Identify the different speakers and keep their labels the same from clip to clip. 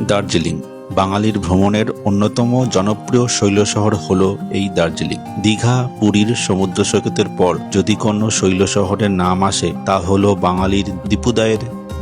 Speaker 1: দার্জিলিং বাঙালির ভ্রমণের অন্যতম জনপ্রিয় শৈলশহর হল এই দার্জিলিং। দীঘা, পুরীর সমুদ্র সৈকতের পর যদি কোনো শৈলশহরের নাম আসে তা হল বাঙালির দীপুদায়ের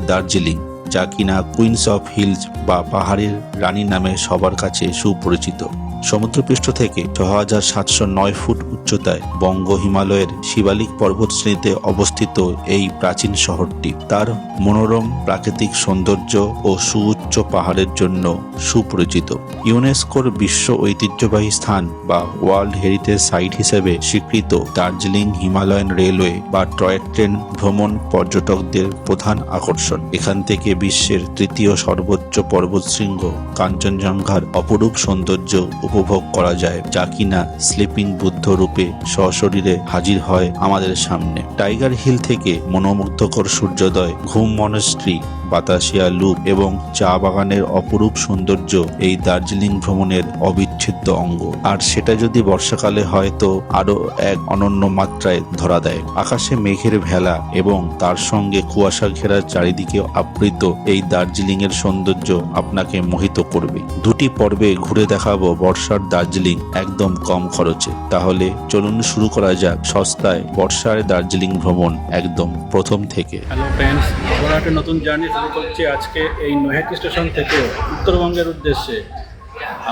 Speaker 1: দার্জিলিং, যা কিনা কুইন্স অফ হিলস বা পাহাড়ের রানী নামে সবার কাছে সুপরিচিত। সমুদ্রপৃষ্ঠ থেকে ৬৭০৯ ফুট উচ্চতায় বঙ্গ হিমালয়ের শিবালিক পর্বতশ্রেণীতে অবস্থিত এই প্রাচীন শহরটি তার মনোরম প্রাকৃতিক সৌন্দর্য ও সুউচ্চ পাহাড়ের জন্য সুপরিচিত। ইউনেস্কোর বিশ্ব ঐতিহ্যবাহী স্থান বা ওয়ার্ল্ড হেরিটেজ সাইট হিসেবে স্বীকৃত দার্জিলিং হিমালয়ান রেলওয়ে বা টয় ট্রেন ভ্রমণ পর্যটকদের প্রধান আকর্ষণ। এখান থেকে বিশ্বের তৃতীয় সর্বোচ্চ পর্বতশৃঙ্গ কাঞ্চনজঙ্ঘার অপরূপ সৌন্দর্য উপভোগ করা যায়, যা কিনা স্লিপিং বুদ্ধ রূপে সশরীরে হাজির হয় আমাদের সামনে। টাইগার হিল থেকে মনোমুগ্ধকর সূর্যোদয়, ঘুম মনেস্ট্রি, বাতাসিয়া লুপ এবং চা বাগানের অপরূপ সৌন্দর্য এই দার্জিলিং ভ্রমণের অবিচ্ছেদ্য অঙ্গ। আর সেটা যদি বর্ষাকালে হয় তো আরো এক অনন্য মাত্রায় ধরা দেয়। আকাশে মেঘের ভেলা এবং তার সঙ্গে কুয়াশা ঘেরা চারিদিকে আবৃত এই দার্জিলিং এর সৌন্দর্য আপনাকে মোহিত করবে। দুটি পর্বে ঘুরে দেখাবো বর্ষার দার্জিলিং একদম কম খরচে। তাহলে চলুন শুরু করা যাক সস্তায় বর্ষার দার্জিলিং ভ্রমণ একদম প্রথম থেকে।
Speaker 2: হ্যালো ফ্রেন্ডস, আমরা একটা নতুন জার্নি শুরু করছি আজকে এই নৈহাটি স্টেশন থেকে উত্তরবঙ্গের উদ্দেশ্যে।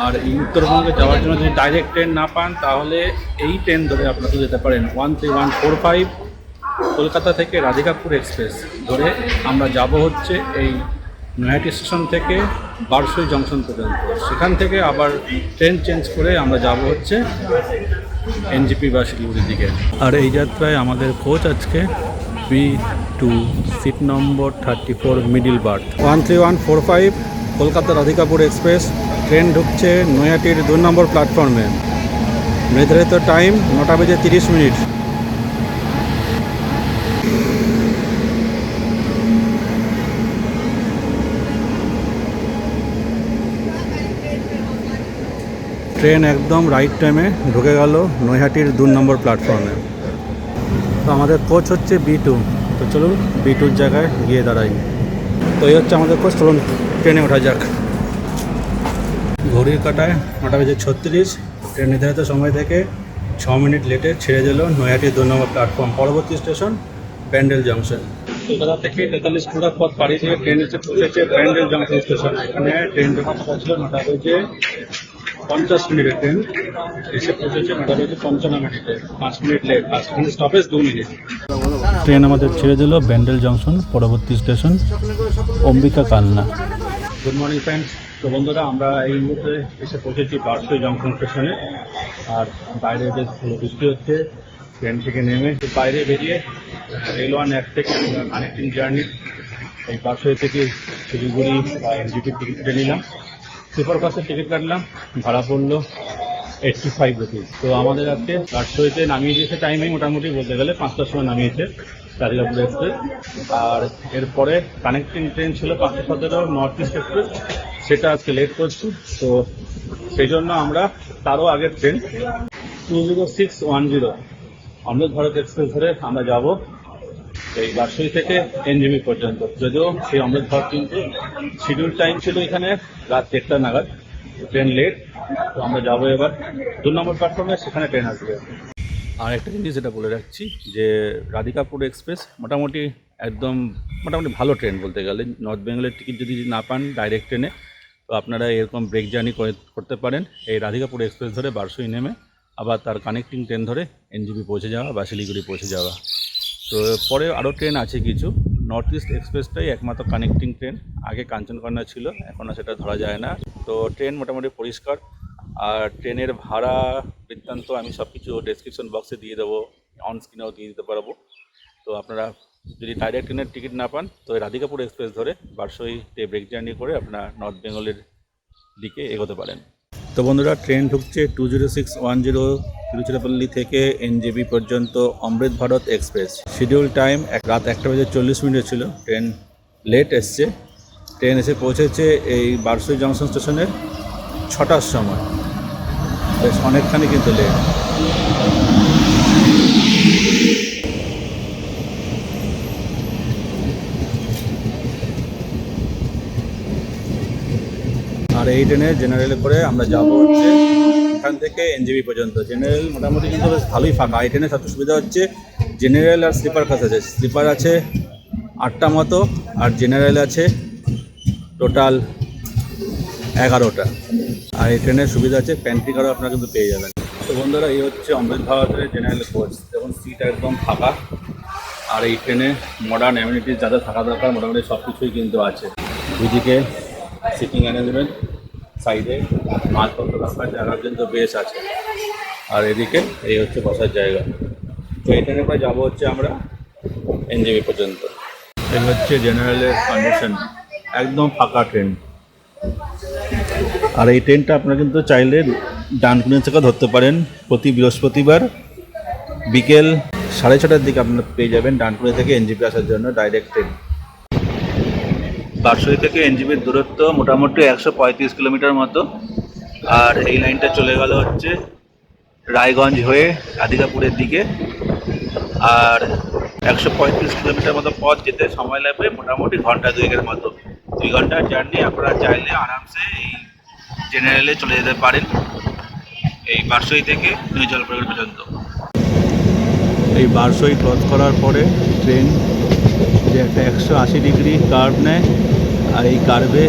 Speaker 2: আর এই উত্তরবঙ্গে যাওয়ার জন্য যদি ডাইরেক্ট ট্রেন না পান তাহলে এই ট্রেন ধরে আপনারা যেতে পারেন 13145 কলকাতা থেকে রাধিকাপুর এক্সপ্রেস ধরে আমরা যাব হচ্ছে এই নৈহাটি স্টেশন থেকে বারসই জংশন পর্যন্ত। সেখান থেকে আবার ট্রেন চেঞ্জ করে আমরা যাব হচ্ছে এনজেপি বা শিলিগুড়ির দিকে। আর এই যাত্রায় আমাদের কোচ আজকে B2 seat number 34 middle berth 13145 Kolkata Radhikapur express. Train ঢুকছে নৈহাটির 2 নম্বর প্ল্যাটফর্মে। নির্ধারিত টাইম 9:30। ট্রেন একদম রাইট টাইমে ঢুকে গেল নৈহাটির 2 নম্বর প্ল্যাটফর্মে। তো আমাদের কোচ হচ্ছে B2। তো চলুন B2-র জায়গায় গিয়ে দাঁড়াই। তো এই হচ্ছে আমাদের কোচ, চলুন ট্রেনে ওঠা যাক। ঘড়ির কাঁটায় 9:36। ট্রেন নির্ধারিত সময় থেকে 6 মিনিট লেটে ছেড়ে দিল নৈহাটির 2 নম্বর প্ল্যাটফর্ম। পরবর্তী স্টেশন ব্যান্ডেল জংশন। কলকাতা থেকে 43 কিলোমিটার পথ পাড়ি দিয়ে ট্রেন এসে পৌঁছেছে ব্যান্ডেল জংশন স্টেশন। এখানে ট্রেন ঢোকার কথা ছিল 9:50 মিনিটের ট্রেন, এসে পৌঁছেছে 9:55 মিনিটে। 5 minute late, 5 minute stoppage, 2 minute. Train আমাদের ছেড়ে দিল ব্যান্ডেল জংশন। পরবর্তী station Ambika Kalna. Good morning friends. তো বন্ধুরা, আমরা এই মুহূর্তে এসে পৌঁছেছি বারসই জংশন স্টেশনে। আর বাইরে বেশ ভালো বৃষ্টি হচ্ছে। ট্রেন থেকে নেমে বাইরে বেরিয়ে রেল 1 অ্যাপ থেকে কানেক্টিং জার্নি এই বারসই থেকে শিলিগুড়ি বা এনজেপির টিকিট কেটে নিলাম। স্লিপার ক্লাসের টিকিট কাটলাম, ভাড়া পড়লো 85 রুপিস। তো আমাদের আজকে বারসইতে নামিয়ে দিয়েছে টাইমেই, মোটামুটি বলতে গেলে 5টার সময় নামিয়েছে রাধিকাপুর এক্সপ্রেস। আর এরপরে কানেক্টিং ট্রেন ছিল 517 নর্থ ইস্ট এক্সপ্রেস, সেটা আজকে লেট করছি। তো সেই জন্য আমরা তারও আগের ট্রেন 20610 অমৃত ভারত এক্সপ্রেস ধরে আমরা যাব এই বারসই থেকে এনজেপি পর্যন্ত। যদিও সেই অমৃত ভারত কিন্তু শিডিউল টাইম ছিল এখানে রাত 1টা নাগাদ, ট্রেন লেট। তো আমরা যাবো এবার 2 নম্বর প্ল্যাটফর্মে, সেখানে ট্রেন আসবে। আর একটা জিনিস যেটা বলে রাখছি যে রাধিকাপুর এক্সপ্রেস মোটামুটি ভালো ট্রেন বলতে গেলে। নর্থ বেঙ্গলের টিকিট যদি না পান ডাইরেক্ট ট্রেনে, তো আপনারা এরকম ব্রেক জার্নি করতে পারেন এই রাধিকাপুর এক্সপ্রেস ধরে বারসই নেমে আবার তার কানেক্টিং ট্রেন ধরে এনজেপি পৌঁছে যাওয়া বা শিলিগুড়ি পৌঁছে যাওয়া। তো পরে আরও ট্রেন আছে কিছু। নর্থ ইস্ট এক্সপ্রেসটাই একমাত্র কানেক্টিং ট্রেন। আগে কাঞ্চনকন্যা ছিল, এখন আর সেটা ধরা যায় না। তো ট্রেন মোটামুটি পরিষ্কার। আর ট্রেনের ভাড়া বৃত্তান্ত আমি সব কিছু ডেসক্রিপশন বক্সে দিয়ে দেবো, অন স্ক্রিনেও দিয়ে দিতে পারবো। তো আপনারা যদি ডাইরেক্ট ট্রেনের টিকিট না পান তো রাধিকাপুর এক্সপ্রেস ধরে বারসইতে ব্রেক জার্নি করে আপনারা নর্থ বেঙ্গলের দিকে এগোতে পারেন। তো বন্ধুরা, ট্রেন ঢুকছে 20610 তিরুচিরাপল্লী থেকে এনজেপি পর্যন্ত অমৃত ভারত এক্সপ্রেস। শিডিউল টাইম রাত 1:40 ছিল। ট্রেন লেট এসছে। ট্রেন এসে পৌঁছেছে এই বারসই জংশন স্টেশনে 6টার সময়। বেশ অনেকখানি কিন্তু লেট। আর এই ট্রেনে জেনারেলে করে আমরা যাব হচ্ছে এখান থেকে এনজেপি পর্যন্ত। জেনারেল মোটামুটি কিন্তু বেশ ভালোই ফাঁকা। এই ট্রেনে সবচেয়ে সুবিধা হচ্ছে জেনারেল আর স্লিপার ক্লাস আছে। স্লিপার আছে 8টা মতো আর জেনারেল আছে টোটাল 11টা। আর এই ট্রেনের সুবিধা আছে প্যান্ট্রি কারও আপনারা কিন্তু পেয়ে যাবেন। তো বন্ধুরা, এই হচ্ছে অমৃত ভারতের জেনারেল কোচ। দেখুন সিট একদম ফাঁকা। আর এই ট্রেনে মডার্ন অ্যামিনিটিস যাদের থাকা দরকার মোটামুটি সব কিছুই কিন্তু আছে। দুদিকে সিটিং অ্যারেঞ্জমেন্ট, সাইডে মালপত্র রাখার জায়গা কিন্তু বেশ আছে। আর এদিকে এই হচ্ছে বসার জায়গা। তো এই ট্রেনে প্রায় যাবো হচ্ছে আমরা এনজেপি পর্যন্ত। এই হচ্ছে জেনারেলের কন্ডিশন, একদম ফাঁকা ট্রেন। আর এই ট্রেনটা আপনারা কিন্তু চাইলে ডানকুনি থেকে ধরতে পারেন। প্রতি বৃহস্পতিবার বিকেল 6:30টার দিকে আপনারা পেয়ে যাবেন ডানকুনি থেকে এনজেপি আসার জন্য ডাইরেক্ট ট্রেন। বারসই থেকে এনজেপির দূরত্ব মোটামুটি 135 কিলোমিটার মতো। আর এই লাইনটা চলে গেল হচ্ছে রায়গঞ্জ হয়ে রাধিকাপুরের দিকে। আর 135 কিলোমিটার মতো পথ যেতে সময় লাগবে মোটামুটি ঘন্টা 2-এর মতো। 2 ঘন্টার জার্নি আপনারা চাইলে আরামসে এই জেনারেলে চলে যেতে পারেন এই বারসই থেকে নিউ জলপাইগুড়ি পর্যন্ত। এই বারসই ক্রস করার পরে ট্রেন যে একটা 180 ডিগ্রি কার্ভ নেয়। আর এই কার্ভে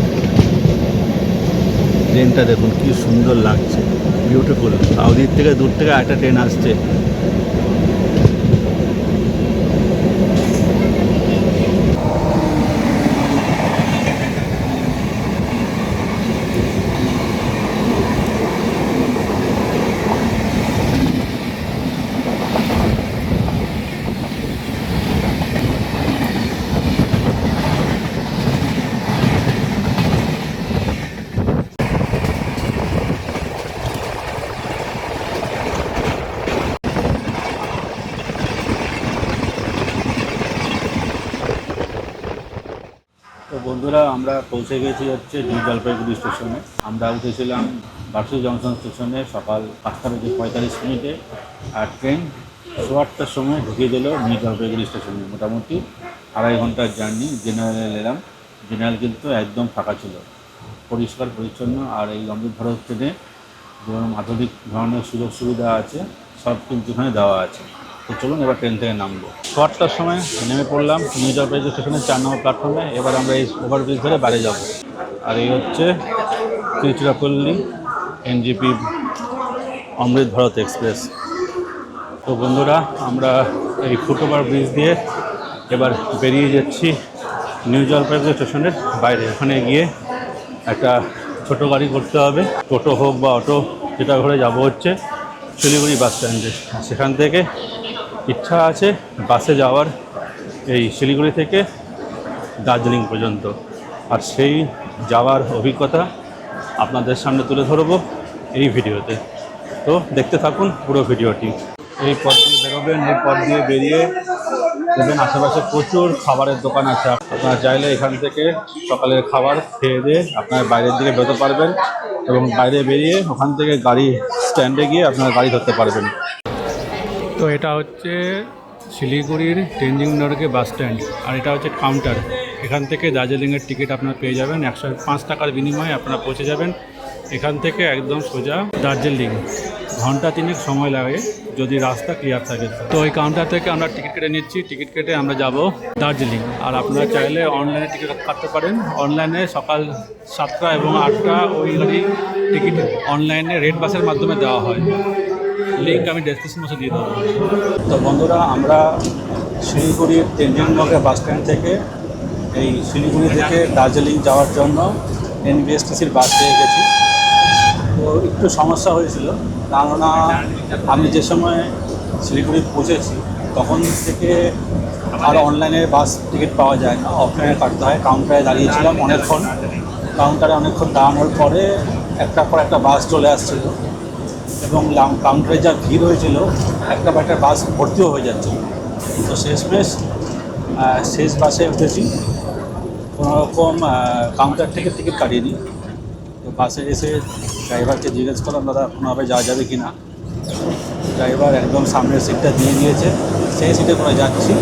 Speaker 2: ট্রেনটা দেখুন কি সুন্দর লাগছে, বিউটিফুল। আর ওদিক থেকে দূর থেকে একটা ট্রেন আসছে। তো বন্ধুরা, আমরা পৌঁছে গেছি হচ্ছে নিউ জলপাইগুড়ি স্টেশনে। আমরা উঠেছিলাম বারসই জংশন স্টেশনে সকাল 5:45 আর ট্রেন 8:15টার সময় ঢুকিয়ে দিল নিউ জলপাইগুড়ি স্টেশনে। মোটামুটি 2.5 ঘন্টার জার্নি। জেনারেলে এলাম। জেনারেল কিন্তু একদম ফাঁকা ছিল, পরিষ্কার পরিচ্ছন্ন। আর এই অমৃত ভারত ট্রেনে যেরকম আধুনিক ধরনের সুযোগ সুবিধা আছে সব কিন্তু এখানে দেওয়া আছে। তো চলুন এবার ট্রেন থেকে নামবো। 8টার সময় নেমে পড়লাম নিউ জলপাইগুড়ি স্টেশনের 4 নম্বর প্ল্যাটফর্মে। এবার আমরা এই ওভারব্রিজ ধরে বাইরে যাব। আর এই হচ্ছে তিরুচিরাপল্লী এনজেপি অমৃত ভারত এক্সপ্রেস। তো বন্ধুরা, আমরা এই ফুটওভার ব্রিজ দিয়ে এবার বেরিয়ে যাচ্ছি নিউ জলপাইগুড়ি স্টেশনের বাইরে। ওখানে গিয়ে একটা ছোটো গাড়ি করতে হবে, টোটো হোক বা অটো, যেটা করে যাব হচ্ছে শিলিগুড়ি বাস স্ট্যান্ডে। সেখান থেকে ইচ্ছা আছে বাসে যাওয়ার এই শিলিগুড়ি থেকে দার্জিলিং পর্যন্ত। আর সেই যাওয়ার অভিজ্ঞতা আপনাদের সামনে তুলে ধরবো এই ভিডিওতে। তো দেখতে থাকুন পুরো ভিডিওটি। এই পথ দিয়ে বেরোবেন, এই পথ দিয়ে বেরিয়ে দেখবেন আশেপাশে প্রচুর খাবারের দোকান আছে। আপনারা চাইলে এখান থেকে সকালের খাবার খেয়ে দিয়ে আপনারা বাইরের দিকে বেরোতে পারবেন এবং বাইরে বেরিয়ে ওখান থেকে গাড়ি স্ট্যান্ডে গিয়ে আপনারা গাড়ি ধরতে পারবেন। তো এটা হচ্ছে শিলিগুড়ির তেনজিং নরগে বাস স্ট্যান্ড। আর এটা হচ্ছে কাউন্টার। এখান থেকে দার্জিলিংয়ের টিকিট আপনারা পেয়ে যাবেন। 105 টাকার বিনিময়ে আপনারা পৌঁছে যাবেন এখান থেকে একদম সোজা দার্জিলিং। ঘন্টা 3 সময় লাগে যদি রাস্তা ক্লিয়ার থাকে। তো এই কাউন্টার থেকে আমরা টিকিট কেটে নিচ্ছি। টিকিট কেটে আমরা যাব দার্জিলিং। আর আপনারা চাইলে অনলাইনে টিকিট কাটতে পারেন। অনলাইনে সকাল 7টা এবং 8টা ওই টিকিট অনলাইনে রেড বাসের মাধ্যমে দেওয়া হয়। লিঙ্ক আমি ডেসক্রিপশন বক্সে দিয়ে দেবো। তো বন্ধুরা, আমরা শিলিগুড়ির তেনজিং নরগে বাস স্ট্যান্ড থেকে এই শিলিগুড়ি থেকে দার্জিলিং যাওয়ার জন্য এনবিএসটিসির বাস পেয়ে গেছি। তো একটু সমস্যা হয়েছিল, কেননা আমি যে সময় শিলিগুড়ি পৌঁছেছি তখন থেকে আর অনলাইনে বাস টিকিট পাওয়া যায় না, অফলাইনে কাটতে হয়। কাউন্টারে দাঁড়িয়েছিলাম অনেকক্ষণ। কাউন্টারে অনেকক্ষণ দাঁড়ানোর পরে একটার পর একটা বাস চলে আসছিল এবং কাউন্টারে যা ভিড় হয়েছিল একটা পর একটা বাস ভর্তিও হয়ে যাচ্ছিল। তো শেষ বাসে উঠেছি, কোনোরকম কাউন্টার থেকে টিকিট কাটিয়ে নিই। তো বাসে এসে ড্রাইভারকে জিজ্ঞেস করলাম, দাদা কোনোভাবে যাওয়া যাবে কি না। ড্রাইভার একদম সামনের সিটটা দিয়ে দিয়েছে, সেই সিটে করে যাচ্ছি।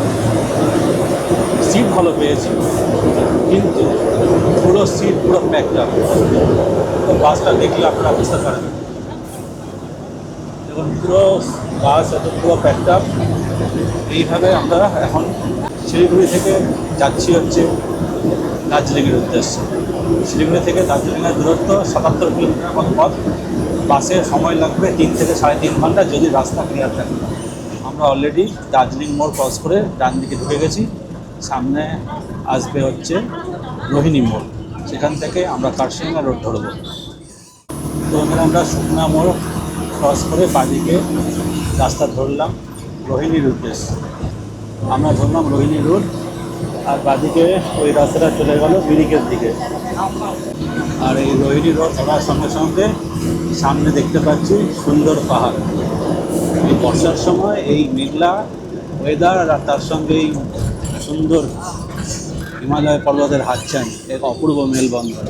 Speaker 2: সিট ভালো পেয়েছি, কিন্তু পুরো সিট পুরো প্যাকড আপ। তো বাসটা দেখলে আপনারা বুঝতে পারবেন, দেখুন পুরো বাস এত পুরো প্যাকড আপ। এইভাবে আমরা এখন শিলিগুড়ি থেকে যাচ্ছি হচ্ছে দার্জিলিংয়ের উদ্দেশ্যে। শিলিগুড়ি থেকে দার্জিলিংয়ের দূরত্ব 77 কিলোমিটার মতো পথ। বাসে সময় লাগবে 3 থেকে 3.5 ঘন্টা যদি রাস্তা ক্লিয়ার থাকে। আমরা অলরেডি দার্জিলিং মোড় ক্রস করে ডান দিকে ঢুকে গেছি। সামনে আসবে হচ্ছে রোহিণী মোড়, সেখান থেকে আমরা কার্শিয়াঙ্গা রোড ধরবো। তো আমরা শুকনা মোড় ক্রস করে বাঁদিকে রাস্তা ধরলাম রোহিণীর উদ্দেশ্যে। আমরা ধরলাম রোহিণী রোড, আর বাঁদিকে ওই রাস্তাটা চলে গেল মিরিকের দিকে। আর এই রোহিণী রোড ধরার সঙ্গে সঙ্গে সামনে দেখতে পাচ্ছি সুন্দর পাহাড়। এই বর্ষার সময় এই মেঘলা ওয়েদার আর তার সঙ্গে এই সুন্দর হিমালয় পর্বতের হাতছানি এক অপূর্ব মেলবন্ধন।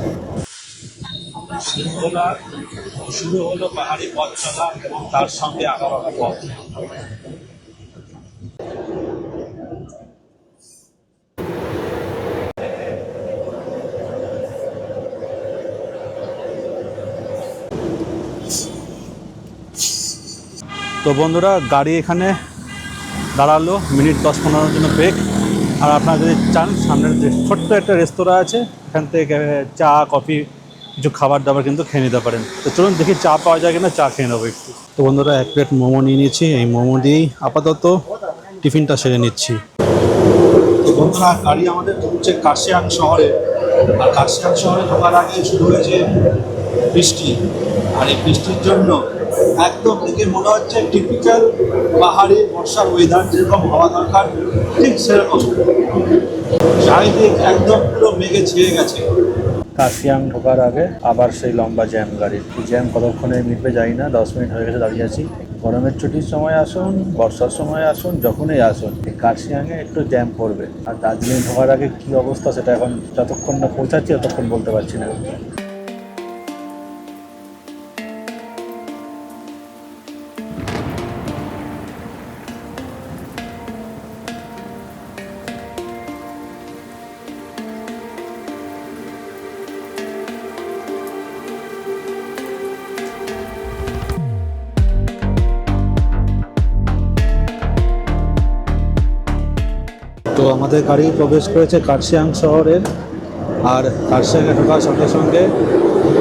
Speaker 2: শুরু হলো পাহাড়ি পথ চলা এবং তার সঙ্গে আঁকাবাঁকা পথ। তো বন্ধুরা, গাড়ি এখানে দাঁড়ালো মিনিট 10-15 জন্য ব্রেক। আর আপনারা যদি চান, সামনের যে ছোট্ট একটা রেস্তোরাঁ আছে, এখান থেকে চা কফি কিছু খাবার দাবার কিন্তু খেয়ে নিতে পারেন। তো চলুন দেখি চা পাওয়া যায় কিনা, চা খেয়ে নেবো একটু। তো বন্ধুরা, 1 প্লেট মোমো নিয়ে নিয়েছি। এই মোমো দিয়েই আপাতত টিফিনটা সেরে নিচ্ছি। তো বন্ধুরা, গাড়ি আমাদের ঢুকছে কার্শিয়াং শহরে। আর কার্শিয়াং শহরে ঢোকার আগে শুরু হয়েছে বৃষ্টি। আর এই বৃষ্টির জন্য একদম দেখে মনে হচ্ছে টিপিক্যাল পাহাড়ি বর্ষার ওয়েদার, যেরকম হওয়া দরকার ঠিক সেরকম। চারিদিক একদম পুরো মেঘে ছেয়ে গেছে। কার্শিয়াং ঢোকার আগে আবার সেই লম্বা জ্যাম। গাড়ির জ্যাম কতক্ষণে মিটবে জানি না। 10 মিনিট হয়ে গেছে দাঁড়িয়ে আছি। গরমের ছুটির সময় আসুন, বর্ষার সময় আসুন, যখনই আসুন, এই কার্শিয়াংয়ে একটু জ্যাম পড়বে। আর দার্জিলিং ঢোকার আগে কী অবস্থা সেটা এখন যতক্ষণ না পৌঁছাচ্ছি ততক্ষণ বলতে পারছি না। তো আমাদের গাড়ি প্রবেশ করেছে কার্শিয়াং শহরের। আর কার্শিয়াংয়ে ঢোকার সঙ্গে সঙ্গে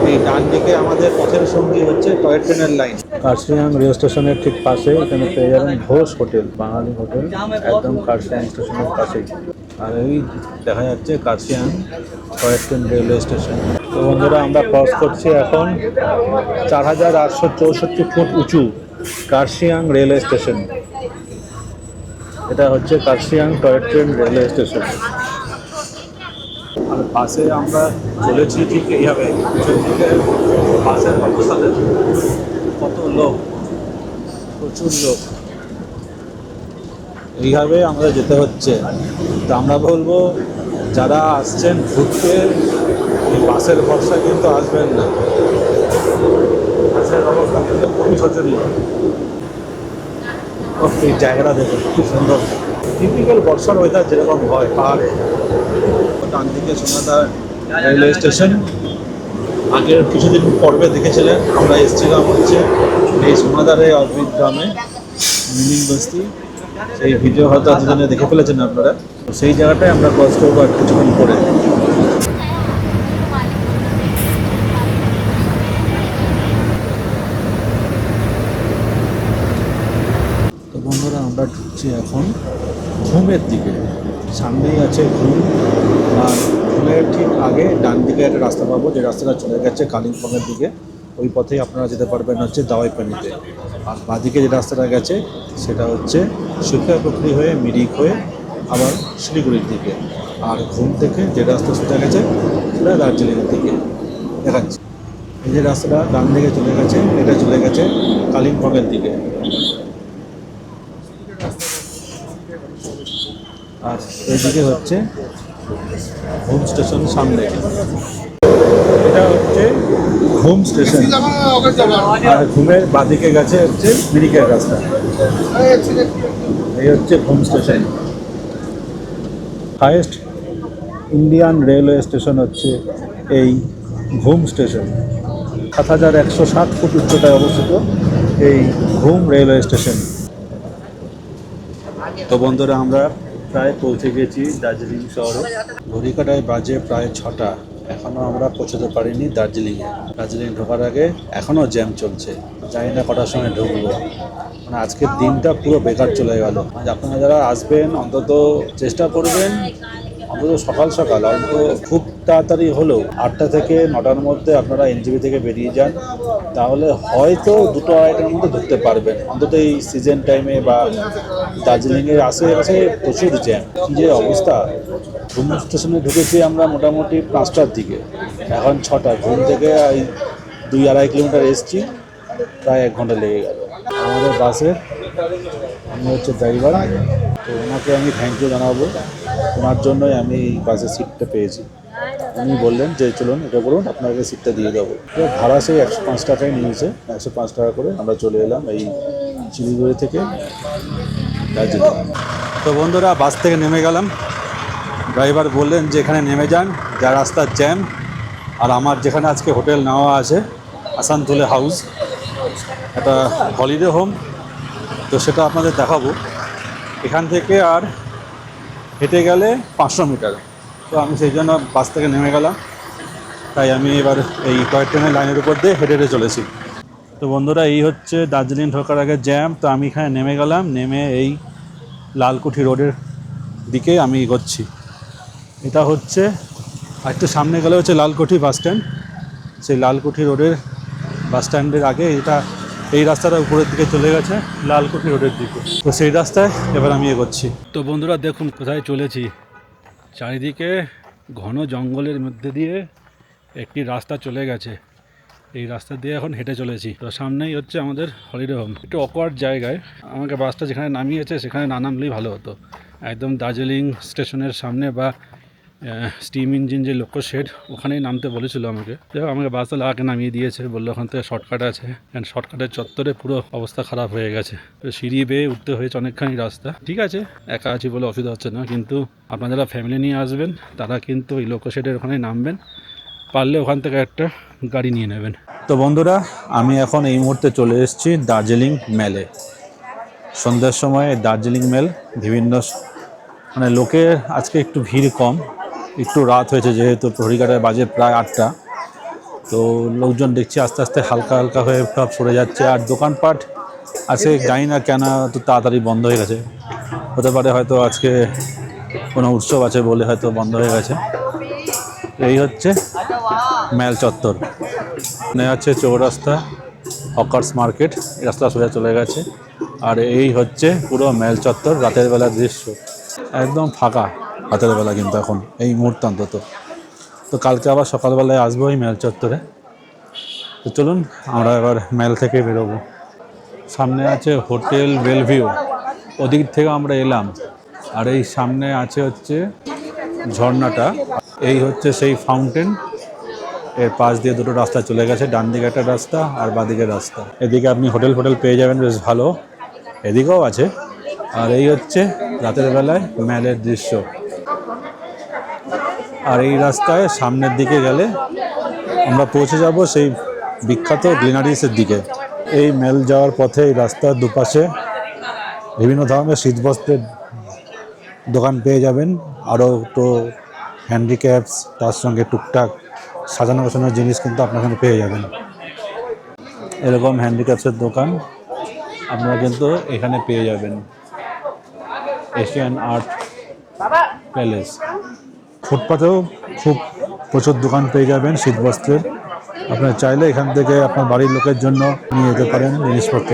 Speaker 2: এই ডান দিকে আমাদের পথের সঙ্গী হচ্ছে টয় ট্রেনের লাইন। কার্শিয়াং রেল স্টেশনের ঠিক পাশে এখানে পেয়ে যাবেন ঘোষ হোটেল, বাঙালি হোটেল, একদম কার্শিয়াং স্টেশনের পাশেই। আর এই দেখা যাচ্ছে Kurseong toy train railway station. তো বন্ধুরা, আমরা ক্রস করছি এখন 4864 ফুট উঁচু কার্শিয়াং রেলওয়ে স্টেশন। এটা হচ্ছে Kurseong toy train railway station. আর বাসে আমরা চলেছি ঠিক এইভাবে, বাসের অবস্থাতে কত লোক, প্রচুর লোক। এইভাবে আমাদের যেতে হচ্ছে। তো আমরা বলবো, যারা আসছেন ঘুরতে, এই বাসের ভরসা কিন্তু আসবেন না। বাসের অবস্থা কিন্তু খুবই শোচনীয়। এই জায়গাটা দেখুন, খুব সুন্দর। টিপিক্যাল বর্ষার ওয়েদার যেরকম হয় পাহাড়ে। ডান দিকে সোনাদা রেলওয়ে স্টেশন। আগের কিছুদিন পর্বে দেখেছিলেন আমরা এসেছিলাম হচ্ছে এই সোনাদারে অদ্ভিদ গ্রামে, মিনিং বস্তি। সেই ভিডিও হয়তো দুজনে দেখে ফেলেছেন আপনারা। সেই জায়গাটায় আমরা ক্রস করবো আর কিছুক্ষণ পরে। তো বন্ধুরা, আমরা ঢুকছি এখন ঘুমের দিকে। সামনেই আছে ঘুম, আর ঘুমের ঠিক আগে ডান দিকে একটা রাস্তা পাবো, যে রাস্তাটা চলে গেছে কালিম্পংয়ের দিকে। ওই পথেই আপনারা যেতে পারবেন হচ্ছে দাওয়াইপানিতে। আর বাঁদিকে যে রাস্তাটা গেছে সেটা হচ্ছে সুখিয়াপুকুরি হয়ে মিরিক হয়ে আবার শিলিগুড়ির দিকে। আর ঘুম থেকে যে রাস্তা সোজা গেছে সেটা দার্জিলিংয়ের দিকে দেখাচ্ছে। এই যে রাস্তাটা ডান দিকে চলে গেছে, এটা চলে গেছে কালিম্পংয়ের দিকে। আর এদিকে হচ্ছে হোম স্টেশন সামনে। এটা হচ্ছে হোম স্টেশন। আর ঘুমের বাঁদিকে গেছে হচ্ছে মিরিকের রাস্তা। এই হচ্ছে home station.
Speaker 3: Highest Indian railway station হচ্ছে এই ঘুম স্টেশন। ৭,১৬০ ফুট উচ্চতায় অবস্থিত এই ঘুম রেলওয়ে স্টেশন। তো বন্ধুরা, আমরা প্রায় পৌঁছে গেছি দার্জিলিং শহরে। ঘড়িকাটায় বাজে প্রায় 6টা। এখনও আমরা পৌঁছতে পারিনি দার্জিলিংয়ে। দার্জিলিং ঢোকার আগে এখনও জ্যাম চলছে, জানি না কটার সময় ঢুকবো। মানে আজকের দিনটা পুরো বেকার চলে গেল। আপনারা যারা আসবেন অন্তত চেষ্টা করবেন অন্তত সকাল সকাল, অন্তত খুব তাড়াতাড়ি হলেও 8টা থেকে 9টার মধ্যে আপনারা এনজেপি থেকে বেরিয়ে যান, তাহলে হয়তো 2-2:30টার মধ্যে ঢুকতে পারবেন। অন্তত এই সিজন টাইমে বা দার্জিলিংয়ের আশেপাশে প্রচুর জ্যাম। কী যে অবস্থা! ঘুম স্টেশনে ঢুকেছি আমরা মোটামুটি 5টার দিকে, এখন 6টা। ঘুম থেকে এই 2-2.5 কিলোমিটার এসছি, প্রায় 1 ঘন্টা লেগে গেল। আমাদের বাসের আমি হচ্ছে ড্রাইভার, তো ওনাকে আমি থ্যাংক ইউ জানাবো। ওনার জন্যই আমি এই বাসের সিটটা পেয়েছি। উনি বললেন যে চলুন এটা করুন, আপনাকে সিটটা দিয়ে দেবো। তো ভাড়া সেই 105 টাকায় নিয়েছে, 105 টাকা করে আমরা চলে এলাম এই শিলিগুড়ি থেকে দার্জিলিং। তো বন্ধুরা, বাস থেকে নেমে গেলাম। ড্রাইভার বললেন যে এখানে নেমে যান, যা রাস্তার জ্যাম। আর আমার যেখানে আজকে হোটেল নেওয়া আছে আসানসোলে হাউস, একটা হলিডে হোম, তো সেটা আপনাদের দেখাবো। এখান থেকে আর হেঁটে গেলে 500 মিটার। তো আমি সেই জন্য বাস থেকে নেমে গেলাম, তাই আমি এবার এই টয় ট্রেনের লাইনের উপর দিয়ে হেঁটে হেঁটে চলেছি। তো বন্ধুরা, এই হচ্ছে দার্জিলিং ঢোকার আগে জ্যাম। তো আমি এখানে নেমে গেলাম, নেমে এই লালকুঠি রোডের দিকে আমি এগোচ্ছি। এটা হচ্ছে আর একটু সামনে গেলে হচ্ছে লালকুঠি বাস স্ট্যান্ড। সেই লালকুঠি রোডের বাস স্ট্যান্ডের আগে এটা, এই রাস্তাটা উপরের দিকে চলে গেছে লালকুঠি রোডের দিকে। তো সেই রাস্তায় এবার আমি এগোচ্ছি। তো বন্ধুরা দেখুন কোথায় চলেছি। চারিদিকে ঘন জঙ্গলের মধ্যে দিয়ে একটি রাস্তা চলে গেছে, এই রাস্তা দিয়ে এখন হেঁটে চলেছি। তো সামনেই হচ্ছে আমাদের হলিডে হোম। একটু অকওয়ার্ড জায়গায় আমাকে বাসটা যেখানে নামিয়েছে সেখানে না নামলেই ভালো হতো। একদম দার্জিলিং স্টেশনের সামনে বা স্টিম ইঞ্জিন যে লোকো শেড, ওখানেই নামতে বলেছিল আমাকে। আমাকে বাসটা আগে নামিয়ে দিয়েছে, বললো ওখান থেকে শর্টকাট আছে। কারণ শর্টকাটের চত্বরে পুরো অবস্থা খারাপ হয়ে গেছে, তো সিঁড়ি বেয়ে উঠতে হয়েছে অনেকখানি রাস্তা। ঠিক আছে, একা আছি বলে অসুবিধা হচ্ছে না, কিন্তু আপনারা যারা ফ্যামিলি নিয়ে আসবেন তারা কিন্তু ওই লোকো শেডের ওখানেই নামবেন, পারলে ওখান থেকে একটা গাড়ি নিয়ে নেবেন। তো বন্ধুরা, আমি এখন এই মুহূর্তে চলে এসেছি দার্জিলিং মেলে। সন্ধ্যার সময় দার্জিলিং মেল বিভিন্ন মানে লোকের আজকে একটু ভিড় কম, একটু রাত হয়েছে যেহেতু ঘড়িকাটায় বাজে প্রায় 8টা। তো লোকজন দেখছি আস্তে আস্তে হালকা হালকা হয়ে সব সরে যাচ্ছে। আর দোকানপাট আছে, জানি না কেন তো তাড়াতাড়ি বন্ধ হয়ে গেছে। হতে পারে হয়তো আজকে কোনো উৎসব আছে বলে হয়তো বন্ধ হয়ে গেছে। এই হচ্ছে মেল চত্বর, মানে হচ্ছে চৌরাস্তা, হকার্স মার্কেট, এই রাস্তা সোজা চলে গেছে। আর এই হচ্ছে পুরো মেল চত্বর রাতের বেলার দৃশ্য, একদম ফাঁকা রাতের বেলা কিন্তু এখন এই মুহূর্তে অন্তত। তো কালকে আবার সকালবেলায় আসবো এই মেল চত্বরে। তো চলুন আমরা এবার মেল থেকে বেরোবো। সামনে আছে হোটেল বেলভিউ, ওদিক থেকে আমরা এলাম। আর এই সামনে আছে হচ্ছে ঝর্ণাটা, এই হচ্ছে সেই ফাউন্টেন। এর পাশ দিয়ে দুটো রাস্তা চলে গেছে, ডান দিকে একটা রাস্তা আর বাঁদিকের রাস্তা। এদিকে আপনি হোটেল পেয়ে যাবেন বেশ ভালো, এদিকেও আছে। আর এই হচ্ছে রাতের বেলায় মেলের দৃশ্য। আর এই রাস্তায় সামনের দিকে গেলে আমরা পৌঁছে যাব সেই বিখ্যাত গ্লিনারিসের দিকে। এই মেল যাওয়ার পথে এই রাস্তার দুপাশে বিভিন্ন ধরনের শীতবস্ত্রের দোকান পেয়ে যাবেন, আরও তো হ্যান্ডিক্যাপস, তার সঙ্গে টুকটাক সাজানো গোছানোর জিনিস কিন্তু আপনার এখানে পেয়ে যাবেন। এরকম হ্যান্ডিক্যাপসের দোকান আপনারা কিন্তু এখানে পেয়ে যাবেন। Asian art palace. ফুটপাতেও খুব প্রচুর দোকান পেয়ে যাবেন শীতবস্ত্রের। আপনারা চাইলে এখান থেকে আপনার বাড়ির লোকের জন্য নিয়ে যেতে পারেন জিনিসপত্র।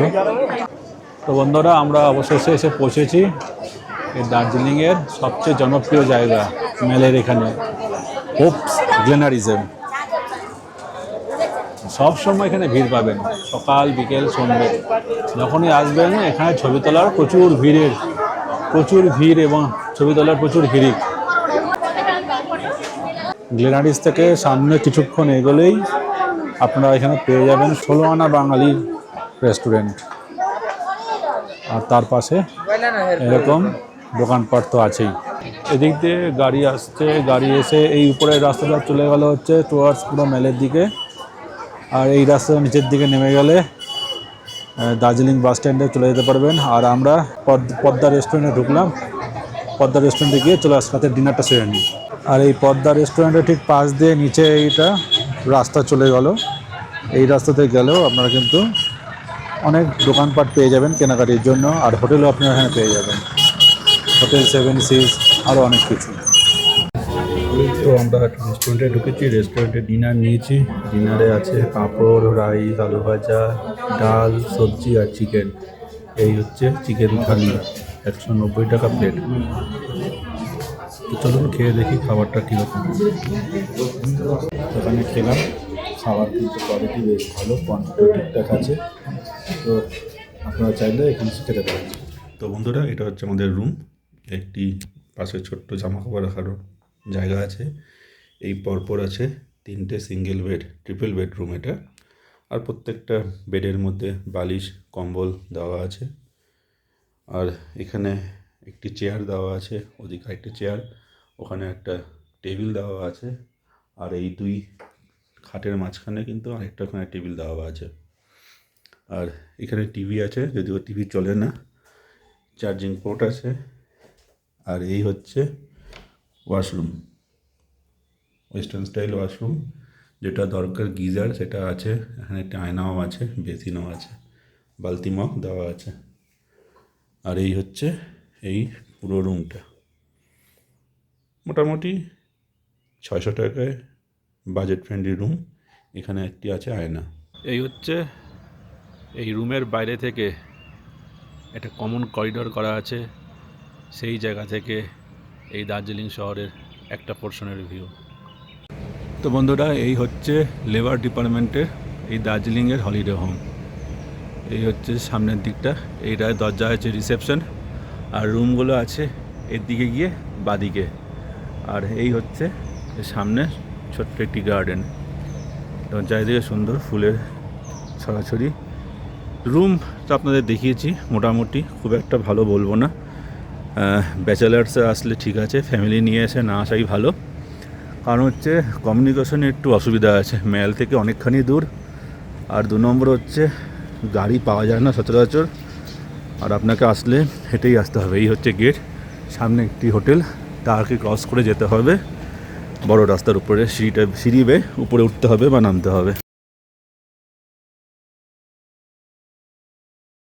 Speaker 3: তো বন্ধুরা, আমরা অবশেষে এসে পৌঁছেছি এই দার্জিলিংয়ের সবচেয়ে জনপ্রিয় জায়গা মেলের এখানে, হোপস গ্লেনারিজম। সব সময় এখানে ভিড় পাবেন, সকাল বিকেল সন্ধ্যে যখনই আসবেন এখানে ছবি তোলার প্রচুর ভিড় এবং ছবি তোলার প্রচুর হিড়িক। গ্লেনারিস থেকে সামনে কিছুক্ষণ এগোলেই আপনারা এখানে পেয়ে যাবেন 16 আনা বাঙালির রেস্টুরেন্ট। আর তার পাশে এরকম দোকানপাট তো আছেই। এদিক দিয়ে গাড়ি আসছে, গাড়ি এসে এই উপরের রাস্তাটা চলে গেল হচ্ছে টুয়ার্ডস পুরো মেলের দিকে। আর এই রাস্তার নিচের দিকে নেমে গেলে দার্জিলিং বাস স্ট্যান্ডে চলে যেতে পারবেন। আর আমরা পদ্মা রেস্টুরেন্টে ঢুকলাম, পদ্মা রেস্টুরেন্টে গিয়ে চলে আসতে রাতের ডিনারটা সেরে নিই। আর এই পদ্মা রেস্টুরেন্টের ঠিক পাশ দিয়ে নিচে এইটা রাস্তা চলে গেল। এই রাস্তাতে গেলেও আপনারা কিন্তু অনেক দোকানপাট পেয়ে যাবেন কেনাকাটির জন্য, আর হোটেলও আপনারা এখানে পেয়ে যাবেন, হোটেল 7 সিজ আরও অনেক কিছু। তো আমরা একটা রেস্টুরেন্টে ঢুকেছি, রেস্টুরেন্টে ডিনার নিয়েছি। ডিনারে আছে পাঁপড়, রাইস, আলু ভাজা, ডাল, সবজি আর চিকেন। এই হচ্ছে চিকেন থালি, 190 টাকা প্লেট। তো চলুন খেয়ে দেখি খাবারটা কীরকম। ওখানে খেলাম, খাবার কিন্তু কোয়ালিটি বেশ ভালো, কোয়ান্টিটি ঠিকঠাক আছে। তো আপনারা চাইলে এখানে খেতে পারেন।
Speaker 1: তো বন্ধুরা, এটা হচ্ছে আমাদের রুম। একটি পাশে ছোট্ট জামা কাপড় রাখারও জায়গা আছে। এই পরপর আছে 3টে সিঙ্গেল বেড, ট্রিপল বেডরুম এটা। আর প্রত্যেকটা বেডের মধ্যে বালিশ, কম্বল দেওয়া আছে। আর এখানে একটি চেয়ার দেওয়া আছে, ওদিকে একটা চেয়ার, ওখানে একটা টেবিল দেওয়া আছে। আর এই 2 খাটের মাঝখানে কিন্তু আরেকটা ওখানে টেবিল দেওয়া আছে। আর এখানে টিভি আছে, যদিও টিভি চলে না, চার্জিং পোর্ট আছে। আর এই হচ্ছে ওয়াশরুম, ওয়েস্টার্ন স্টাইল ওয়াশরুম, যেটা দরকার গিজার সেটা আছে। এখানে একটা আয়নাও আছে, বেসিনও আছে, বালতি মগ দেওয়া আছে। আর এই হচ্ছে এই পুরো রুমটা। মোটামুটি 600 টাকায় বাজেট ফ্রেন্ডলি রুম। এখানে একটি আছে আয়না। এই হচ্ছে এই রুমের বাইরে থেকে একটা কমন করিডোর করা আছে, সেই জায়গা থেকে এই দার্জিলিং শহরের একটা পোর্শনের ভিউ। তো বন্ধুরা, এই হচ্ছে লেবার ডিপার্টমেন্টের এই দার্জিলিংয়ের হলিডে হোম। এই হচ্ছে সামনের দিকটা, এইটায় দরজা আছে রিসেপশন, আর রুমগুলো আছে এর দিকে গিয়ে বাদিকে। আর এই হচ্ছে সামনে ছোট্ট একটি গার্ডেন, এবং চারিদিকে সুন্দর ফুলের ছড়াছড়ি। রুম তো আপনাদের দেখিয়েছি, মোটামুটি খুব একটা ভালো বলবো না। ব্যাচেলার্সে আসলে ঠিক আছে, ফ্যামিলি নিয়ে এসে না আসাই ভালো। কারণ হচ্ছে কমিউনিকেশনে একটু অসুবিধা আছে, মেল থেকে অনেকখানি দূর। আর 2 নম্বর হচ্ছে গাড়ি পাওয়া যায় না সচরাচর, আর আপনাকে আসলে হেঁটেই আসতে হবে। এই হচ্ছে গেট, সামনে একটি হোটেল, তাকে ক্রস করে যেতে হবে বড় রাস্তার উপরে, সিঁড়ি বেয়ে উপরে উঠতে হবে বা নামতে হবে।